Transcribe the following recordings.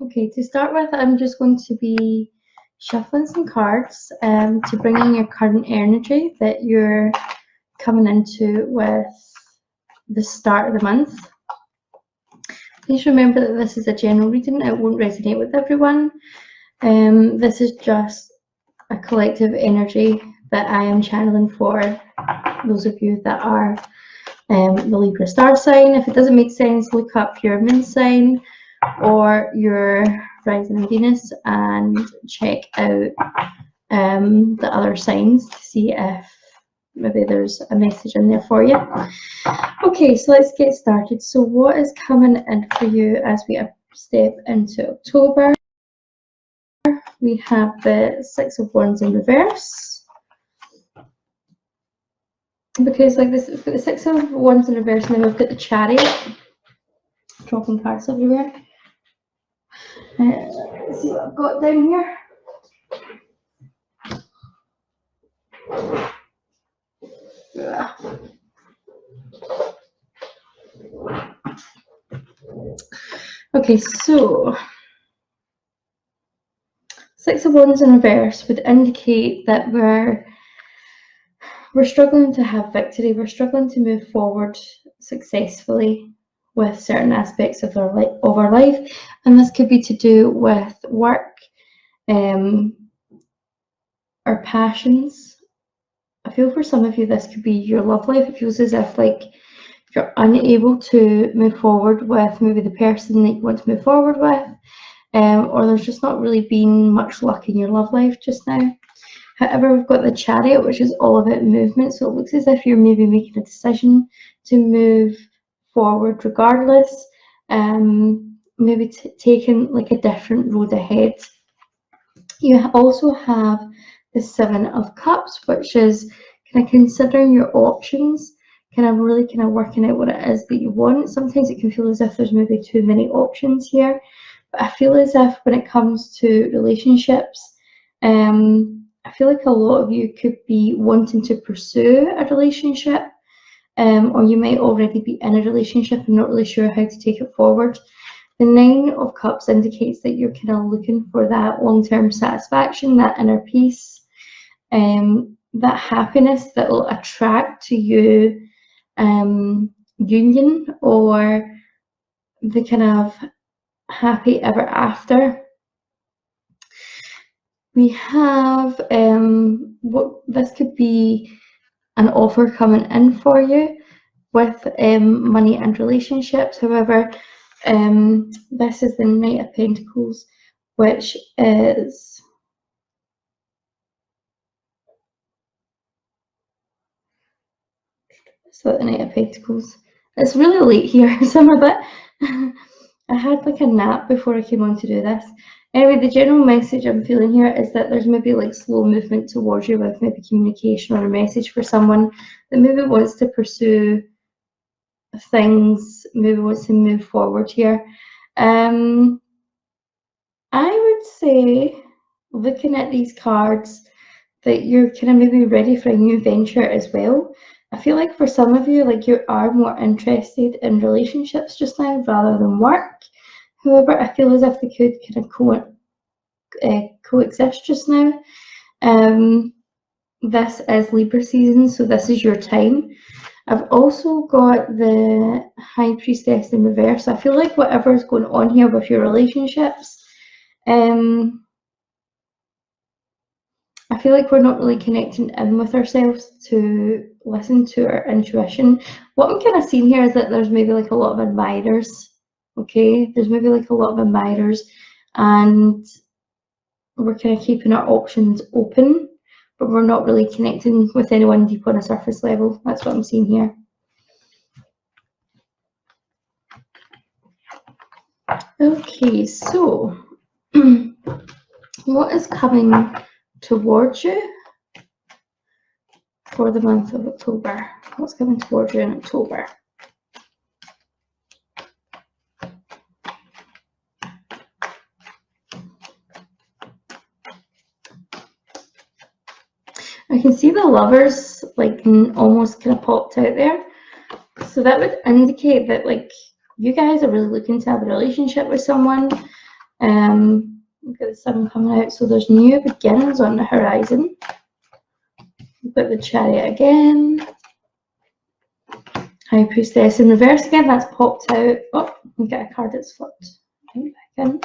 Okay, to start with, I'm just going to be shuffling some cards to bring in your current energy that you're coming into with the start of the month. Please remember that this is a general reading. It won't resonate with everyone. This is just a collective energy that I am channeling for those of you that are the Libra star sign. If it doesn't make sense, look up your moon sign or your rising in Venus and check out the other signs to see if maybe there's a message in there for you. Okay, so let's get started. So what is coming in for you as we step into October? We have the Six of Wands in reverse. Because like this, we've got the Six of Wands in reverse, and then we've got the Chariot. Dropping cards everywhere. Let's see what I've got down here. Okay, so Six of Wands in reverse would indicate that we're struggling to have victory. We're struggling to move forward successfully with certain aspects of our life, and this could be to do with work, our passions. I feel for some of you this could be your love life. It feels as if like you're unable to move forward with maybe the person that you want to move forward with, or there's just not really been much luck in your love life just now. However, we've got the Chariot, which is all about movement, so it looks as if you're maybe making a decision to move forward regardless, maybe taking like a different road ahead. You also have the Seven of Cups, which is kind of considering your options, kind of really kind of working out what it is that you want. Sometimes it can feel as if there's maybe too many options here, but I feel as if when it comes to relationships, I feel like a lot of you could be wanting to pursue a relationship, or you might already be in a relationship and not really sure how to take it forward. The Nine of Cups indicates that you're kind of looking for that long-term satisfaction, that inner peace, that happiness that will attract to you union, or the kind of happy ever after. We have what this could be an offer coming in for you with money and relationships. However, this is the Knight of Pentacles, which is so the Knight of Pentacles. It's really late here, so I'm a bit I had like a nap before I came on to do this. Anyway, the general message I'm feeling here is that there's maybe like slow movement towards you with maybe communication or a message for someone that maybe wants to pursue things, maybe wants to move forward here. I would say, looking at these cards, that you're kind of maybe ready for a new venture as well. I feel like for some of you, like you are more interested in relationships just now rather than work. However, I feel as if they could kind of coexist just now. This is Libra season, so this is your time. I've also got the High Priestess in reverse. I feel like whatever is going on here with your relationships, I feel like we're not really connecting in with ourselves to listen to our intuition. What I'm kind of seeing here is that there's maybe like a lot of admirers. Okay, there's maybe like a lot of admirers, and we're kind of keeping our options open, but we're not really connecting with anyone deep on a surface level. That's what I'm seeing here. Okay, so what is coming towards you for the month of October? What's coming towards you in October? I can see the Lovers like almost kind of popped out there. So that would indicate that like you guys are really looking to have a relationship with someone. We've got the sun coming out, so there's new beginnings on the horizon. We've got the Chariot again. High Priestess in reverse again, that's popped out. Oh, we get a card that's flipped. Back in.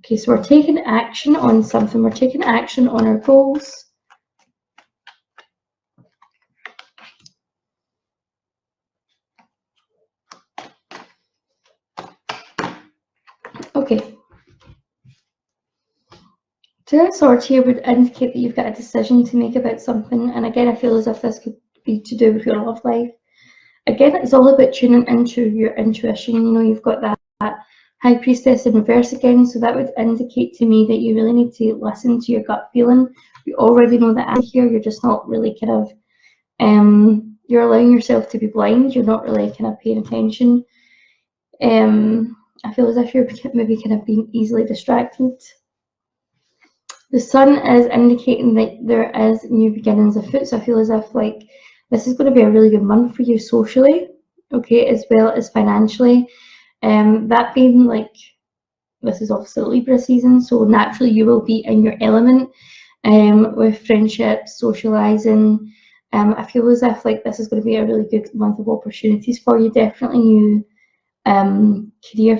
Okay, so we're taking action on something. We're taking action on our goals. Okay. Two of Swords here would indicate that you've got a decision to make about something. And again, I feel as if this could be to do with your love life. Again, it's all about tuning into your intuition. You know, you've got that High Priestess in reverse again, so that would indicate to me that you really need to listen to your gut feeling. You already know the answer here, you're just not really kind of, you're allowing yourself to be blind, you're not really kind of paying attention. I feel as if you're maybe kind of being easily distracted. The sun is indicating that there is new beginnings afoot, so I feel as if like this is going to be a really good month for you socially, okay, as well as financially. That being like, this is obviously Libra season, so naturally you will be in your element with friendships, socializing. I feel as if like this is going to be a really good month of opportunities for you. Definitely new career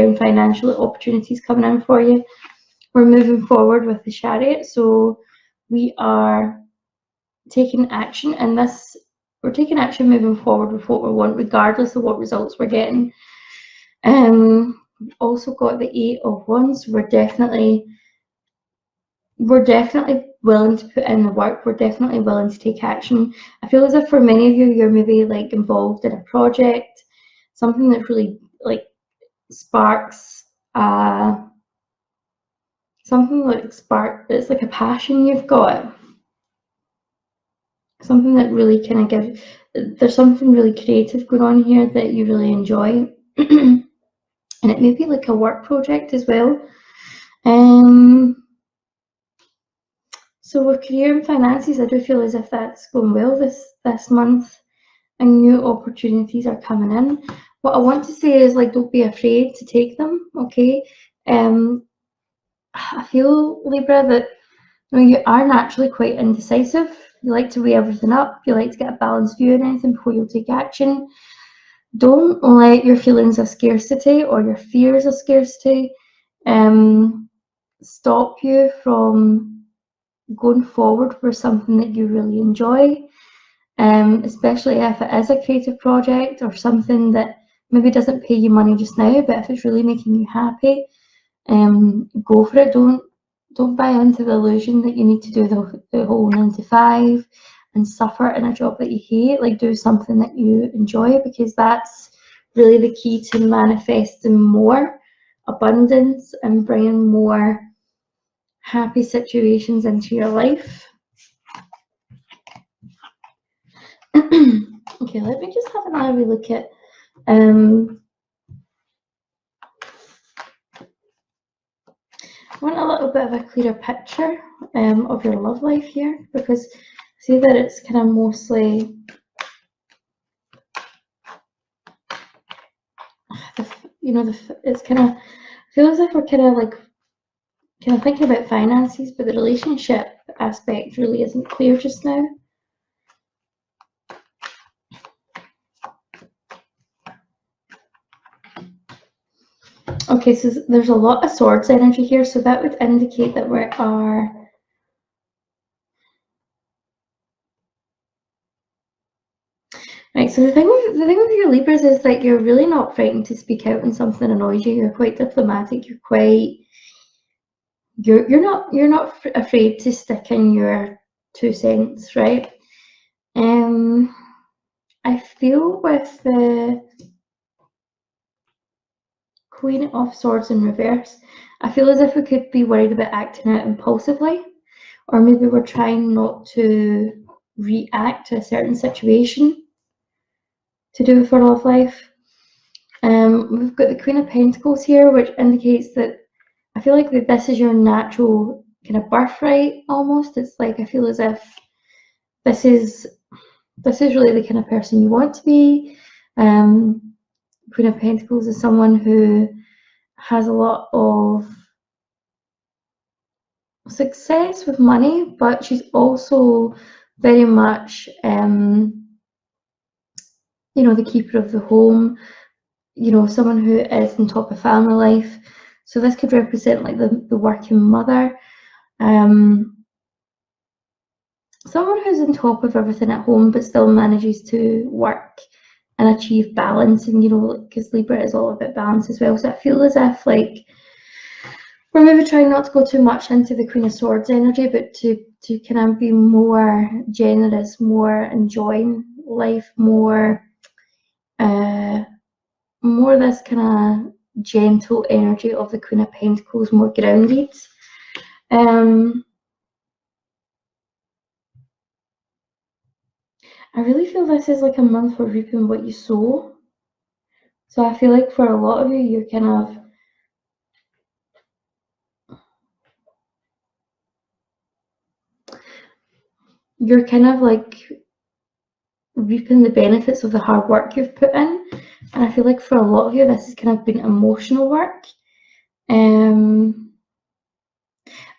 and financial opportunities coming in for you. We're moving forward with the Chariot, so we are taking action, and we're taking action moving forward with what we want, regardless of what results we're getting. We've also got the Eight of Wands. We're definitely willing to put in the work. We're definitely willing to take action. I feel as if for many of you, you're maybe like involved in a project, something that really like sparks it's like a passion you've got. Something that really kind of there's something really creative going on here that you really enjoy. And it may be like a work project as well. So with career and finances, I do feel as if that's going well this month, and new opportunities are coming in. What I want to say is like, don't be afraid to take them, okay? I feel, Libra, that you are naturally quite indecisive. You like to weigh everything up. You like to get a balanced view on anything before you'll take action. Don't let your feelings of scarcity or your fears of scarcity stop you from going forward for something that you really enjoy, especially if it is a creative project or something that maybe doesn't pay you money just now, but if it's really making you happy, go for it. Don't buy into the illusion that you need to do the whole 9 to 5 and suffer in a job that you hate. Like, do something that you enjoy, because that's really the key to manifesting more abundance and bringing more happy situations into your life. Okay, let me just have another wee look at I want a little bit of a clearer picture of your love life here, because I see that it's kind of mostly it's kind of feels like we're kind of thinking about finances, but the relationship aspect really isn't clear just now. Okay, so there's a lot of Swords energy here, so that would indicate that we are right. So the thing with your Libras is that you're really not frightened to speak out when something annoys you. You're quite diplomatic. You're not afraid to stick in your 2 cents, right? I feel with the Queen of Swords in reverse, I feel as if we could be worried about acting out impulsively, or maybe we're trying not to react to a certain situation to do with our love life. We've got the Queen of Pentacles here, which indicates that I feel like that this is your natural kind of birthright almost. It's like, I feel as if this is really the kind of person you want to be. Queen of Pentacles is someone who has a lot of success with money, but she's also very much, you know, the keeper of the home, you know, someone who is on top of family life. So this could represent like the working mother, someone who's on top of everything at home but still manages to work and achieve balance. And you know, because Libra is all about balance as well, so I feel as if like we're maybe trying not to go too much into the Queen of Swords energy, but to kind of be more generous, more enjoying life, more this kind of gentle energy of the Queen of Pentacles, more grounded. I really feel this is like a month for reaping what you sow. So I feel like for a lot of you, you're kind of like reaping the benefits of the hard work you've put in. And I feel like for a lot of you, this has kind of been emotional work. I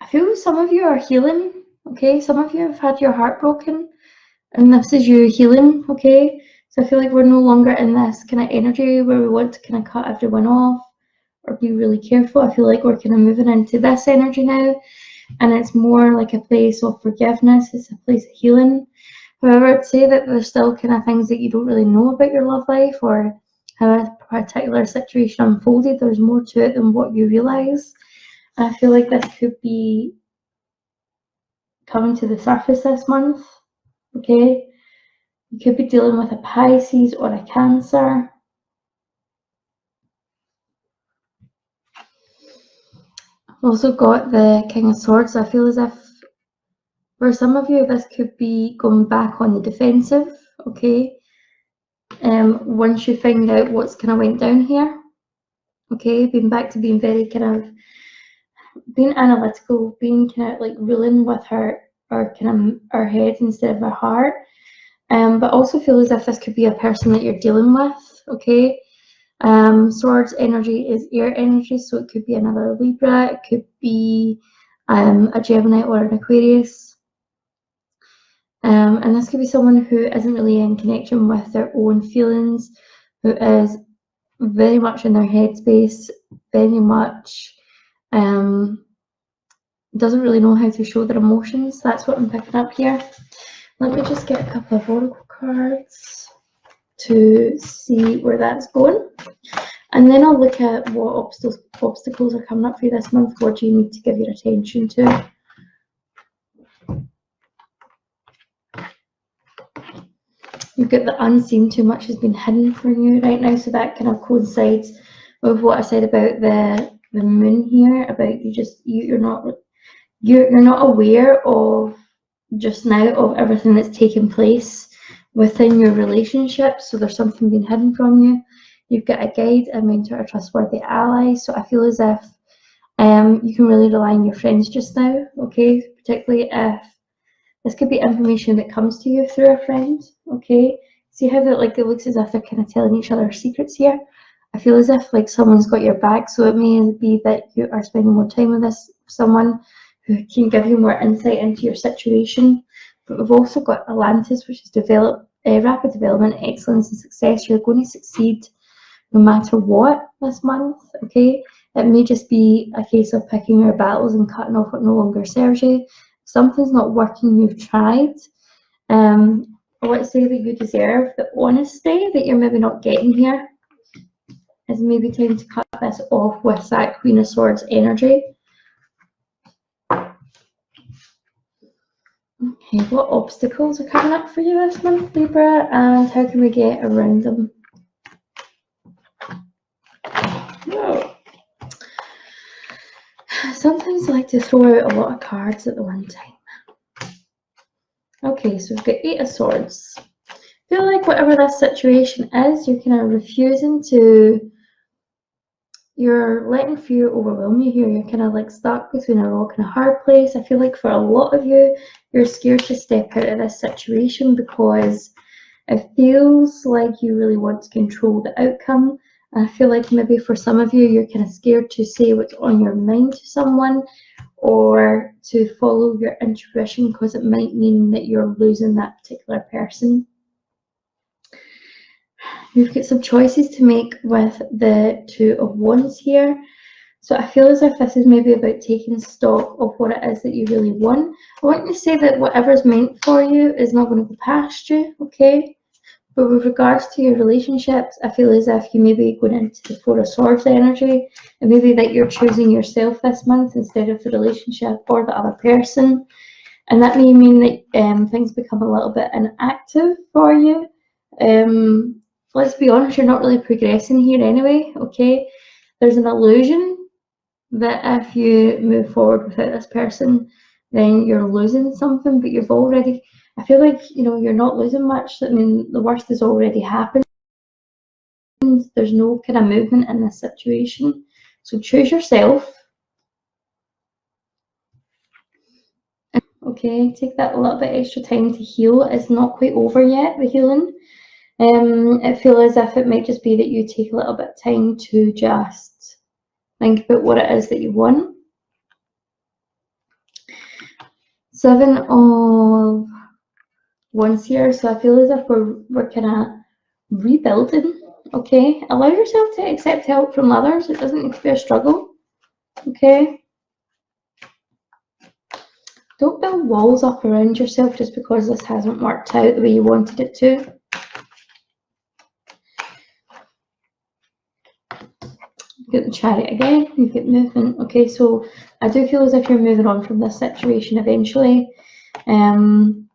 feel some of you are healing, okay? Some of you have had your heart broken, and this is you healing, okay? So I feel like we're no longer in this kind of energy where we want to kind of cut everyone off or be really careful. I feel like we're kind of moving into this energy now, and it's more like a place of forgiveness. It's a place of healing. However, I'd say that there's still kind of things that you don't really know about your love life or how a particular situation unfolded. There's more to it than what you realise. I feel like this could be coming to the surface this month, okay? You could be dealing with a Pisces or a Cancer. I've also got the King of Swords. I feel as if for some of you, this could be going back on the defensive, okay? Once you find out what's kind of went down here, okay? Being back to being very kind of being analytical, being kind of like ruling with her head instead of her heart. But also feel as if this could be a person that you're dealing with, okay? Swords energy is air energy, so it could be another Libra, it could be a Gemini or an Aquarius. And this could be someone who isn't really in connection with their own feelings, who is very much in their headspace, very much doesn't really know how to show their emotions. That's what I'm picking up here. Let me just get a couple of oracle cards to see where that's going. And then I'll look at what obstacles are coming up for you this month. What do you need to give your attention to? You've got the unseen, too much has been hidden from you right now. So that kind of coincides with what I said about the moon here, about you're not aware of just now of everything that's taking place within your relationship. So there's something being hidden from you. You've got a guide, a mentor, a trustworthy ally. So I feel as if you can really rely on your friends just now, okay? Particularly if this could be information that comes to you through a friend, okay? See how that like it looks as if they're kind of telling each other secrets here? I feel as if like someone's got your back, so it may be that you are spending more time with someone who can give you more insight into your situation. But we've also got Atlantis, which is rapid development, excellence and success. You're going to succeed no matter what this month, okay? It may just be a case of picking your battles and cutting off what no longer serves you. If something's not working, you've tried. I want to say that you deserve the honesty that you're maybe not getting here. It's maybe time to cut this off with that Queen of Swords energy. Okay, what obstacles are coming up for you this month, Libra, and how can we get around them? Whoa. Sometimes I like to throw out a lot of cards at the one time. Okay, so we've got Eight of Swords. I feel like whatever this situation is, you're kind of refusing to, you're letting fear overwhelm you here. You're kind of like stuck between a rock and a hard place. I feel like for a lot of you, you're scared to step out of this situation because it feels like you really want to control the outcome. I feel like maybe for some of you, you're kind of scared to say what's on your mind to someone, or to follow your intuition, because it might mean that you're losing that particular person. You've got some choices to make with the Two of Wands here. So I feel as if this is maybe about taking stock of what it is that you really want. I want you to say that whatever's meant for you is not going to go past you, okay? But with regards to your relationships, I feel as if you may be going into the Four of Swords energy, and maybe that you're choosing yourself this month instead of the relationship or the other person. And that may mean that things become a little bit inactive for you. Let's be honest, you're not really progressing here anyway, okay? There's an illusion that if you move forward without this person, then you're losing something, but you've already, I feel like, you know, you're not losing much. I mean, the worst has already happened. There's no kind of movement in this situation. So choose yourself. Okay, take that a little bit extra time to heal. It's not quite over yet, the healing. It feels as if it might just be that you take a little bit of time to just think about what it is that you want. Seven of Wands here, so I feel as if we're kind of rebuilding. Okay, allow yourself to accept help from others. It doesn't need to be a struggle. Okay, don't build walls up around yourself just because this hasn't worked out the way you wanted it to. Get the Chariot again, you get movement. Okay, so I do feel as if you're moving on from this situation eventually. And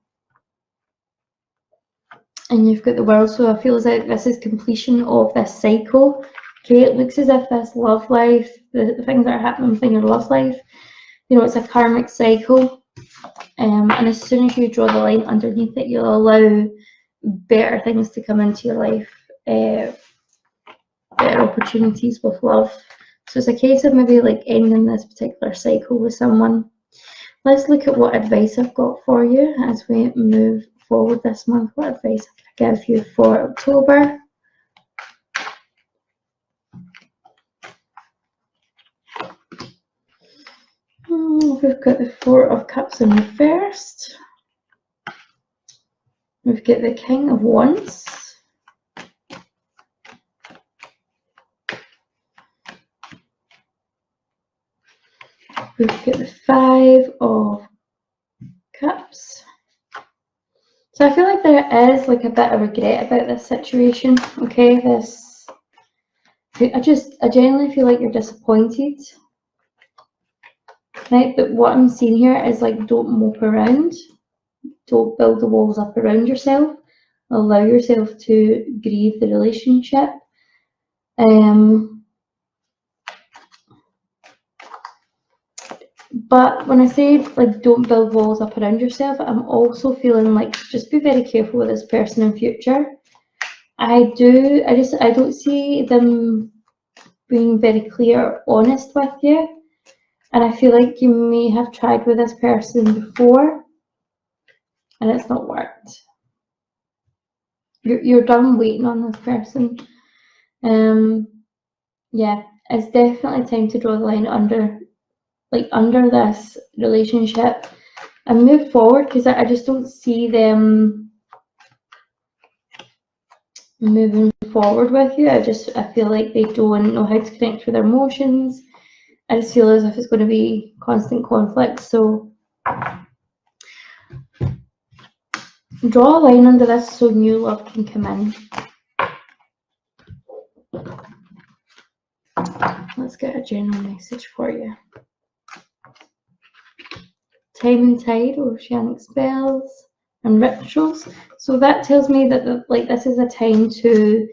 you've got the World, so I feel as if this is completion of this cycle. Okay, it looks as if this love life, the things that are happening within your love life, you know, it's a karmic cycle. And as soon as you draw the line underneath it, you'll allow better things to come into your life. Better opportunities with love. So it's a case of maybe like ending this particular cycle with someone. Let's look at what advice I've got for you as we move forward this month. What advice I give you for October? We've got the Four of Cups in reversed. We've got the King of Wands. We've got the Five of Cups. So I feel like there is like a bit of regret about this situation. Okay, I genuinely feel like you're disappointed. Right, but what I'm seeing here is like, don't mope around. Don't build the walls up around yourself. Allow yourself to grieve the relationship. But when I say like don't build walls up around yourself, I'm also feeling like just be very careful with this person in future. I don't see them being very clear or honest with you. And I feel like you may have tried with this person before and it's not worked. You're done waiting on this person. Yeah, it's definitely time to draw the line under this relationship and move forward, because I just don't see them moving forward with you. I feel like they don't know how to connect with their emotions. I just feel as if it's going to be constant conflict. So draw a line under this so new love can come in. Let's get a general message for you. Time and tide, oceanic spells and rituals. So that tells me that this is a time to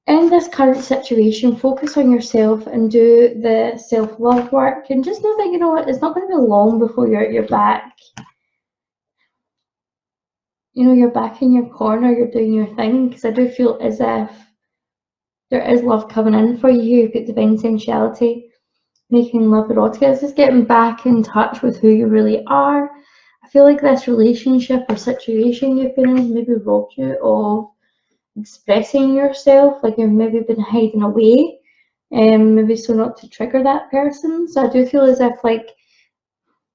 end this current situation, focus on yourself and do the self-love work, and just know that, you know what, it's not going to be long before you're back. You know, you're back in your corner, you're doing your thing, because I do feel as if there is love coming in for you. You've got divine sensuality, making love erotica. It's just getting back in touch with who you really are. I feel like this relationship or situation you've been in maybe robbed you of expressing yourself, like you've maybe been hiding away, maybe so not to trigger that person. So I do feel as if like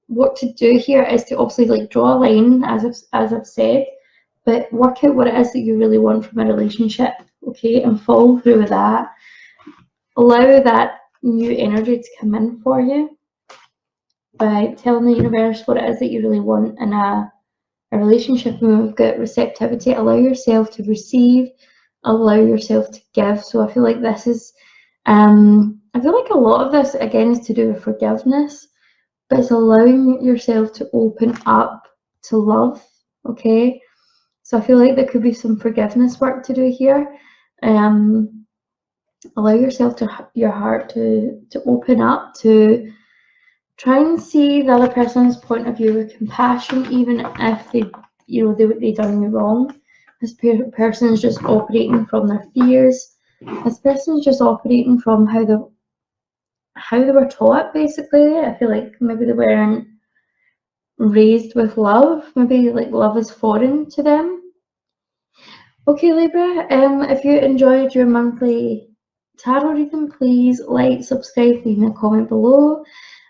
what to do here is to obviously like draw a line, as I've said, but work out what it is that you really want from a relationship, okay, and follow through with that. Allow that new energy to come in for you by telling the universe what it is that you really want in a relationship. When we've got receptivity, allow yourself to receive, allow yourself to give. So I feel like this is, I feel like a lot of this again is to do with forgiveness, but it's allowing yourself to open up to love, okay? So I feel like there could be some forgiveness work to do here. Allow yourself to your heart to open up, to try and see the other person's point of view with compassion, even if they done you wrong. This person is just operating from their fears. This person is just operating from how they were taught, basically. I feel like maybe they weren't raised with love. Maybe like love is foreign to them. Okay, Libra, if you enjoyed your monthly tarot reading, please like, subscribe, leave me a comment below.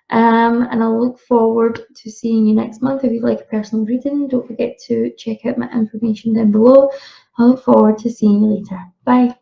And I'll look forward to seeing you next month. If you'd like a personal reading, don't forget to check out my information down below. I look forward to seeing you later. Bye.